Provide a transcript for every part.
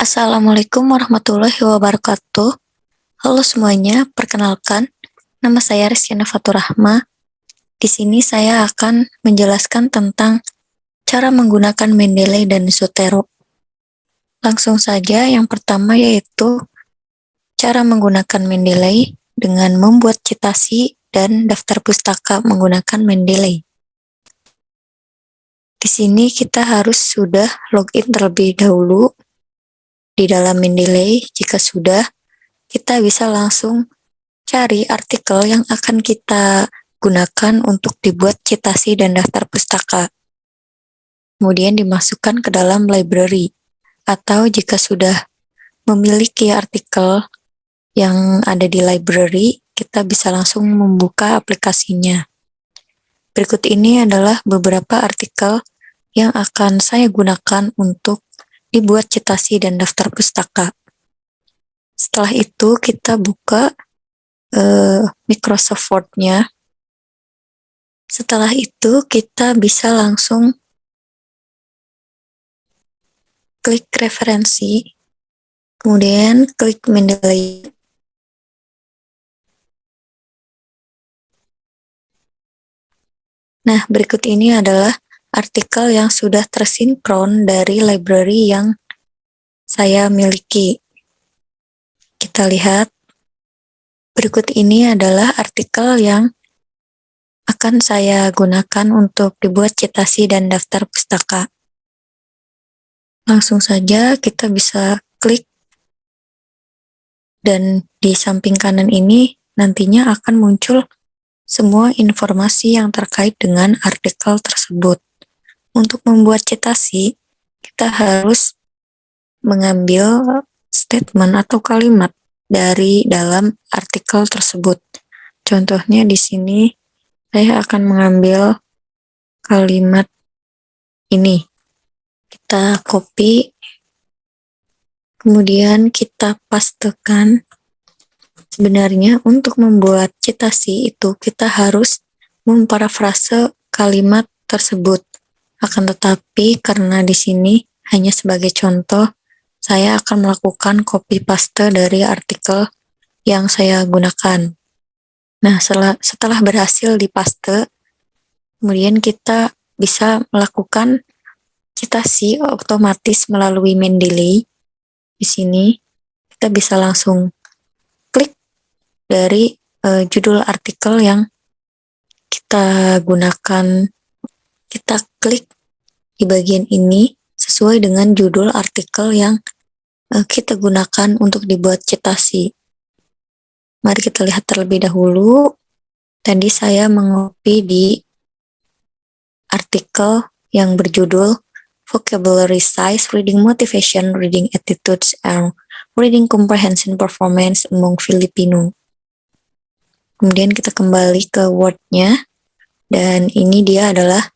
Assalamualaikum warahmatullahi wabarakatuh. Halo semuanya, perkenalkan, nama saya Rizkyana Faturrahma. Di sini saya akan menjelaskan tentang cara menggunakan Mendeley dan Zotero. Langsung saja, yang pertama yaitu cara menggunakan Mendeley dengan membuat citasi dan daftar pustaka menggunakan Mendeley. Di sini kita harus sudah login terlebih dahulu di dalam Mendeley. Jika sudah, kita bisa langsung cari artikel yang akan kita gunakan untuk dibuat citasi dan daftar pustaka. Kemudian dimasukkan ke dalam library. Atau jika sudah memiliki artikel yang ada di library, kita bisa langsung membuka aplikasinya. Berikut ini adalah beberapa artikel yang akan saya gunakan untuk dibuat citasi dan daftar pustaka. Setelah itu kita buka Microsoft Word-nya. Setelah itu kita bisa langsung klik referensi, kemudian klik Mendeley. Nah, berikut ini adalah artikel yang sudah tersinkron dari library yang saya miliki. Kita lihat, berikut ini adalah artikel yang akan saya gunakan untuk dibuat citasi dan daftar pustaka. Langsung saja kita bisa klik, dan di samping kanan ini nantinya akan muncul semua informasi yang terkait dengan artikel tersebut. Untuk membuat citasi, kita harus mengambil statement atau kalimat dari dalam artikel tersebut. Contohnya di sini saya akan mengambil kalimat ini. Kita copy, kemudian kita pastekan. Sebenarnya untuk membuat citasi itu kita harus memparafrase kalimat tersebut. Akan tetapi karena di sini hanya sebagai contoh, saya akan melakukan copy paste dari artikel yang saya gunakan. Nah, setelah berhasil dipaste, kemudian kita bisa melakukan citasi otomatis melalui Mendeley. Di sini kita bisa langsung klik dari judul artikel yang kita gunakan. Kita klik di bagian ini sesuai dengan judul artikel yang kita gunakan untuk dibuat citasi. Mari kita lihat terlebih dahulu. Tadi saya mengcopy di artikel yang berjudul Vocabulary Size, Reading Motivation, Reading Attitudes, and Reading Comprehension Performance among Filipino. Kemudian kita kembali ke Word-nya, dan ini dia adalah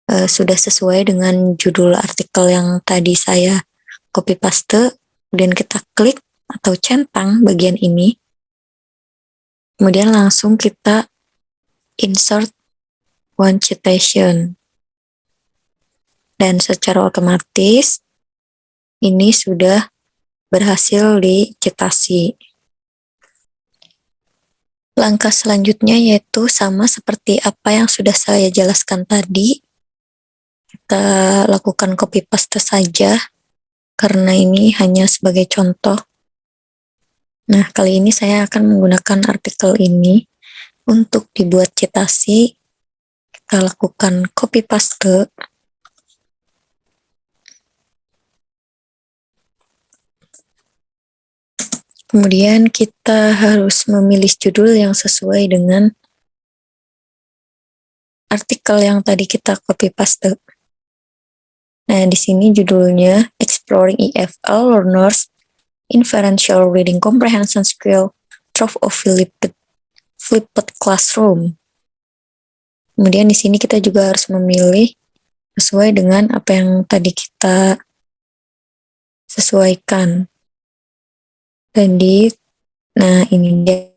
sudah sesuai dengan judul artikel yang tadi saya copy paste. Kemudian kita klik atau centang bagian ini, kemudian langsung kita insert one citation, dan secara otomatis ini sudah berhasil dicitasi. Langkah selanjutnya yaitu sama seperti apa yang sudah saya jelaskan tadi. Kita lakukan copy paste saja, karena ini hanya sebagai contoh. Nah, kali ini saya akan menggunakan artikel ini untuk dibuat citasi. Kita lakukan copy paste. Kemudian kita harus memilih judul yang sesuai dengan artikel yang tadi kita copy paste. Nah, di sini judulnya Exploring EFL Learners Inferential Reading Comprehension Skill Through a Flipped Classroom. Kemudian di sini kita juga harus memilih sesuai dengan apa yang tadi kita sesuaikan. Nah ini dia.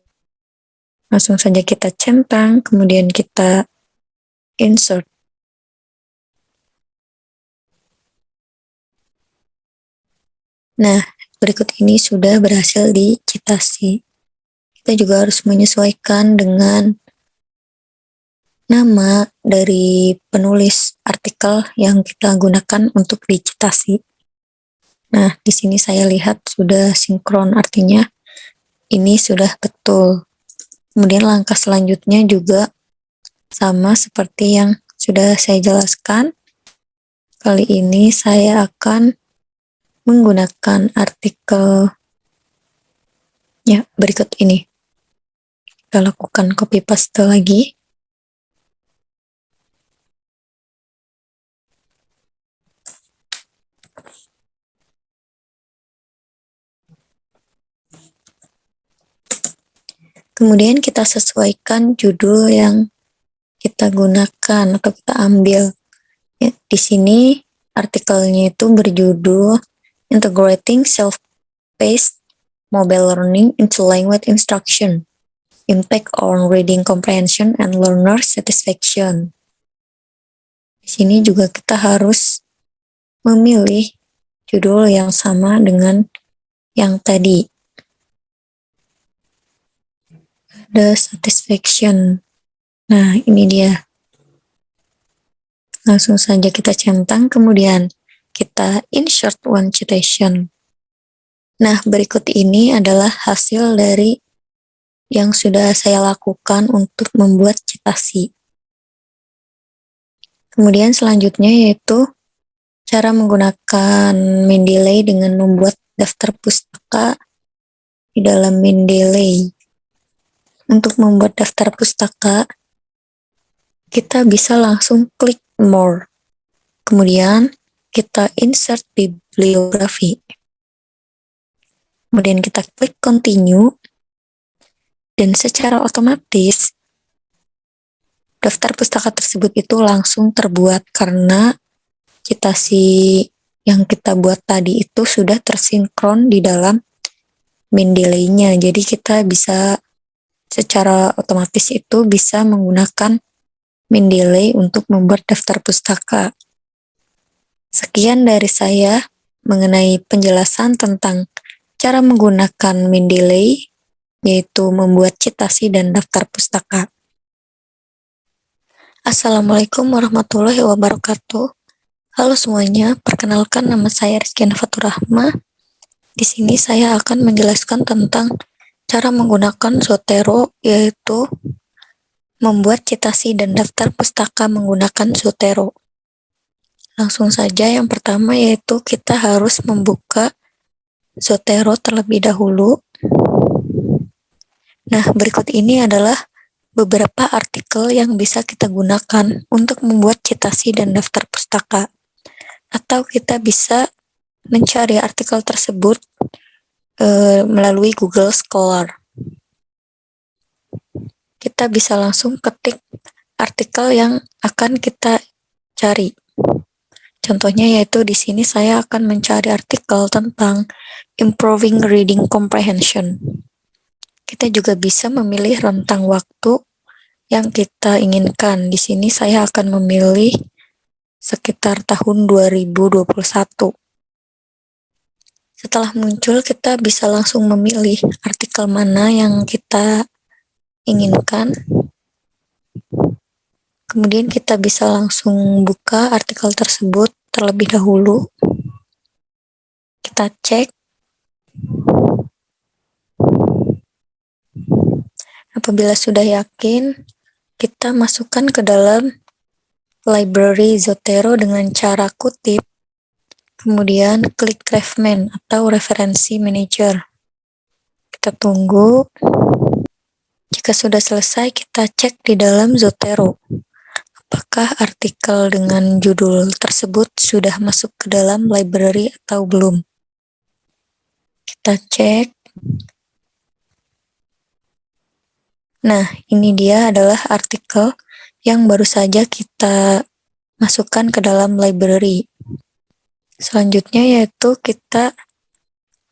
Langsung saja kita centang, kemudian kita insert. Nah, berikut ini sudah berhasil dicitasi. Kita juga harus menyesuaikan dengan nama dari penulis artikel yang kita gunakan untuk dicitasi. Nah, di sini saya lihat sudah sinkron, artinya ini sudah betul. Kemudian langkah selanjutnya juga sama seperti yang sudah saya jelaskan. Kali ini saya akan menggunakan artikel ya berikut ini. Kita lakukan copy paste lagi. Kemudian kita sesuaikan judul yang kita gunakan atau kita ambil. Ya, di sini artikelnya itu berjudul Integrating Self-Paced Mobile Learning into Language Instruction, Impact on Reading Comprehension and Learner Satisfaction. Di sini juga kita harus memilih judul yang sama dengan yang tadi. Ada satisfaction. Nah, ini dia. Langsung saja kita centang, kemudian kita insert one citation. Nah, berikut ini adalah hasil dari yang sudah saya lakukan untuk membuat citasi. Kemudian selanjutnya yaitu cara menggunakan Mendeley dengan membuat daftar pustaka di dalam Mendeley. Untuk membuat daftar pustaka, kita bisa langsung klik More. Kemudian kita insert bibliografi. Kemudian kita klik Continue. Dan secara otomatis, daftar pustaka tersebut itu langsung terbuat karena citasi yang kita buat tadi itu sudah tersinkron di dalam Mendeley-nya. Jadi kita bisa secara otomatis itu bisa menggunakan Mendeley untuk membuat daftar pustaka. Sekian dari saya mengenai penjelasan tentang cara menggunakan Mendeley, yaitu membuat citasi dan daftar pustaka. Assalamualaikum warahmatullahi wabarakatuh. Halo semuanya, perkenalkan nama saya Rizky Fatur Rahma. Di sini saya akan menjelaskan tentang cara menggunakan Zotero, yaitu membuat citasi dan daftar pustaka menggunakan Zotero. Langsung saja yang pertama yaitu kita harus membuka Zotero terlebih dahulu. Nah, berikut ini adalah beberapa artikel yang bisa kita gunakan untuk membuat citasi dan daftar pustaka. Atau kita bisa mencari artikel tersebut melalui Google Scholar. Kita bisa langsung ketik artikel yang akan kita cari. Contohnya yaitu di sini saya akan mencari artikel tentang Improving Reading Comprehension. Kita juga bisa memilih rentang waktu yang kita inginkan. Di sini saya akan memilih sekitar tahun 2021. Setelah muncul, kita bisa langsung memilih artikel mana yang kita inginkan. Kemudian kita bisa langsung buka artikel tersebut terlebih dahulu. Kita cek. Apabila sudah yakin, kita masukkan ke dalam library Zotero dengan cara kutip. Kemudian klik Reference atau referensi manager. Kita tunggu. Jika sudah selesai, kita cek di dalam Zotero. Apakah artikel dengan judul tersebut sudah masuk ke dalam library atau belum? Kita cek. Nah, ini dia adalah artikel yang baru saja kita masukkan ke dalam library. Selanjutnya yaitu kita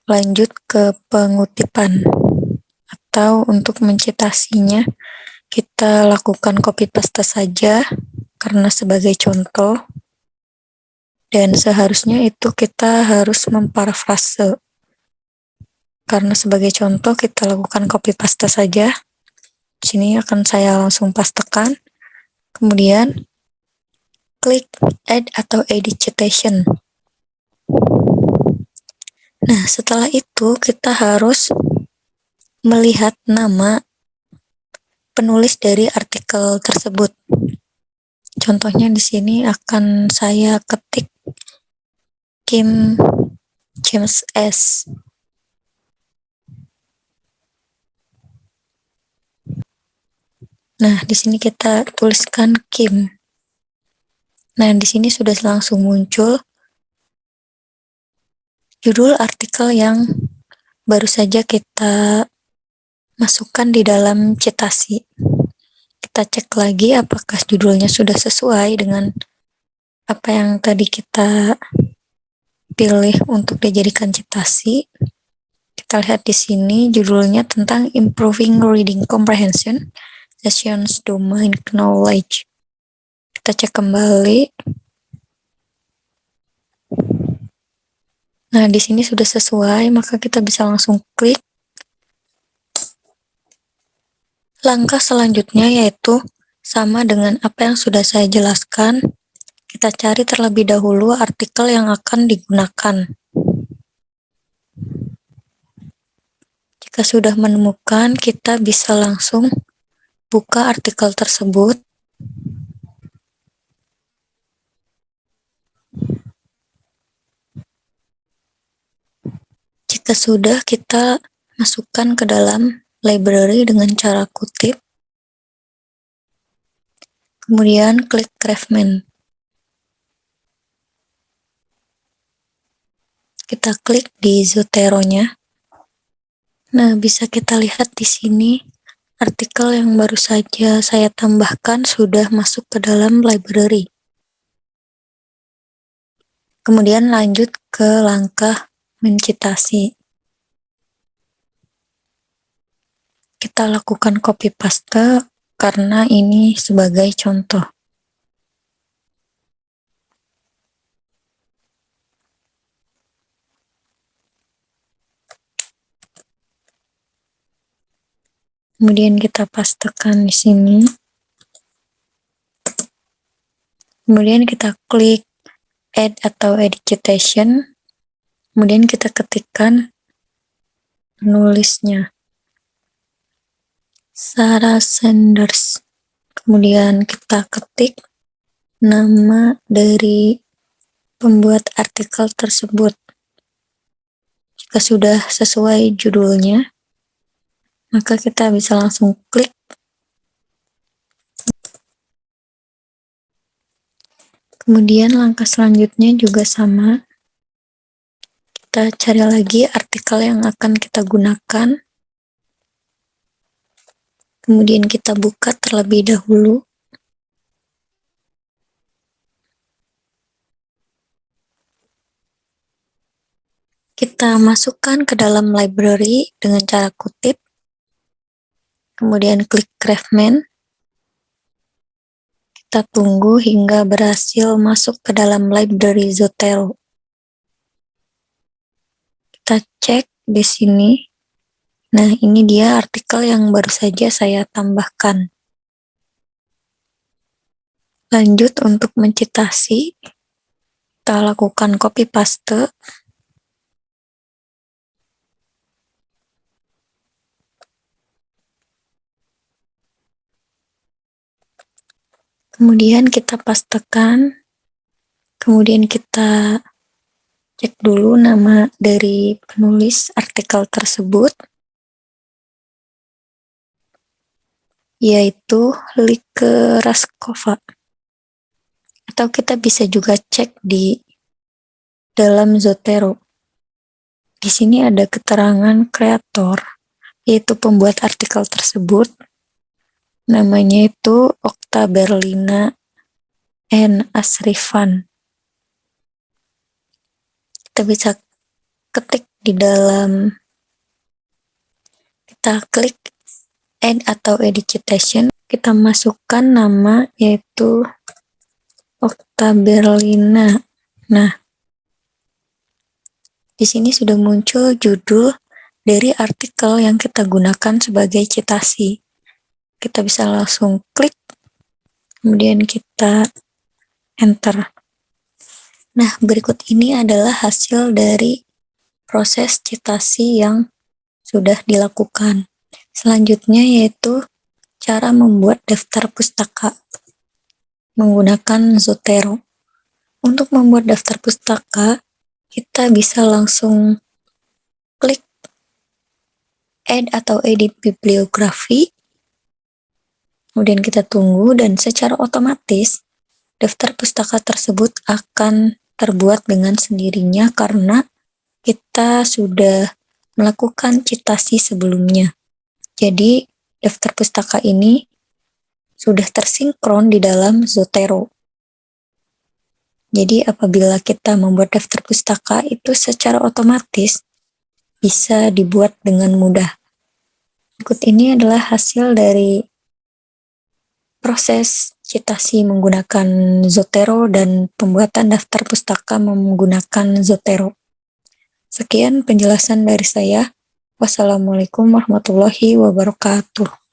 lanjut ke pengutipan atau untuk mencitasinya kita lakukan copy paste saja karena sebagai contoh. Dan seharusnya itu kita harus memparafrase. Karena sebagai contoh kita lakukan copy paste saja. Di sini akan saya langsung pastekan. Kemudian klik add atau edit citation. Nah, setelah itu kita harus melihat nama penulis dari artikel tersebut. Contohnya di sini akan saya ketik Kim James S. Nah, di sini kita tuliskan Kim. Nah, di sini sudah langsung muncul judul artikel yang baru saja kita masukkan di dalam citasi. Kita cek lagi apakah judulnya sudah sesuai dengan apa yang tadi kita pilih untuk dijadikan citasi. Kita lihat di sini judulnya tentang Improving Reading Comprehension, Sessions Domain Knowledge. Kita cek kembali. Nah, di sini sudah sesuai, maka kita bisa langsung klik. Langkah selanjutnya yaitu sama dengan apa yang sudah saya jelaskan. Kita cari terlebih dahulu artikel yang akan digunakan. Jika sudah menemukan, kita bisa langsung buka artikel tersebut. Jika sudah, kita masukkan ke dalam library dengan cara kutip. Kemudian klik Craftsman. Kita klik di Zotero-nya. Nah, bisa kita lihat di sini artikel yang baru saja saya tambahkan sudah masuk ke dalam library. Kemudian lanjut ke langkah mencitasi. Kita lakukan copy paste karena ini sebagai contoh. Kemudian kita pastekan di sini. Kemudian kita klik add atau edit citation. Kemudian kita ketikkan penulisnya. Sarah Sanders. Kemudian kita ketik nama dari pembuat artikel tersebut. Jika sudah sesuai judulnya, maka kita bisa langsung klik. Kemudian langkah selanjutnya juga sama. Kita cari lagi artikel yang akan kita gunakan. Kemudian kita buka terlebih dahulu. Kita masukkan ke dalam library dengan cara kutip. Kemudian klik Craftsman. Kita tunggu hingga berhasil masuk ke dalam library Zotero. Kita cek di sini. Nah, ini dia artikel yang baru saja saya tambahkan. Lanjut untuk mencitasi. Kita lakukan copy paste. Kemudian kita pastekan, kemudian kita cek dulu nama dari penulis artikel tersebut, yaitu Lieke Raskova. Atau kita bisa juga cek di dalam Zotero. Di sini ada keterangan kreator, yaitu pembuat artikel tersebut. Namanya itu Okta Berlina N. Asrifan. Kita bisa ketik di dalam, kita klik add atau edit citation, kita masukkan nama yaitu Okta Berlina. Nah, di sini sudah muncul judul dari artikel yang kita gunakan sebagai citasi. Kita bisa langsung klik, kemudian kita enter. Nah, berikut ini adalah hasil dari proses citasi yang sudah dilakukan. Selanjutnya yaitu cara membuat daftar pustaka menggunakan Zotero. Untuk membuat daftar pustaka, kita bisa langsung klik add atau edit bibliografi, kemudian kita tunggu dan secara otomatis daftar pustaka tersebut akan terbuat dengan sendirinya karena kita sudah melakukan citasi sebelumnya. Jadi daftar pustaka ini sudah tersinkron di dalam Zotero. Jadi apabila kita membuat daftar pustaka itu secara otomatis bisa dibuat dengan mudah. Berikut ini adalah hasil dari proses citasi menggunakan Zotero dan pembuatan daftar pustaka menggunakan Zotero. Sekian penjelasan dari saya. Wassalamualaikum warahmatullahi wabarakatuh.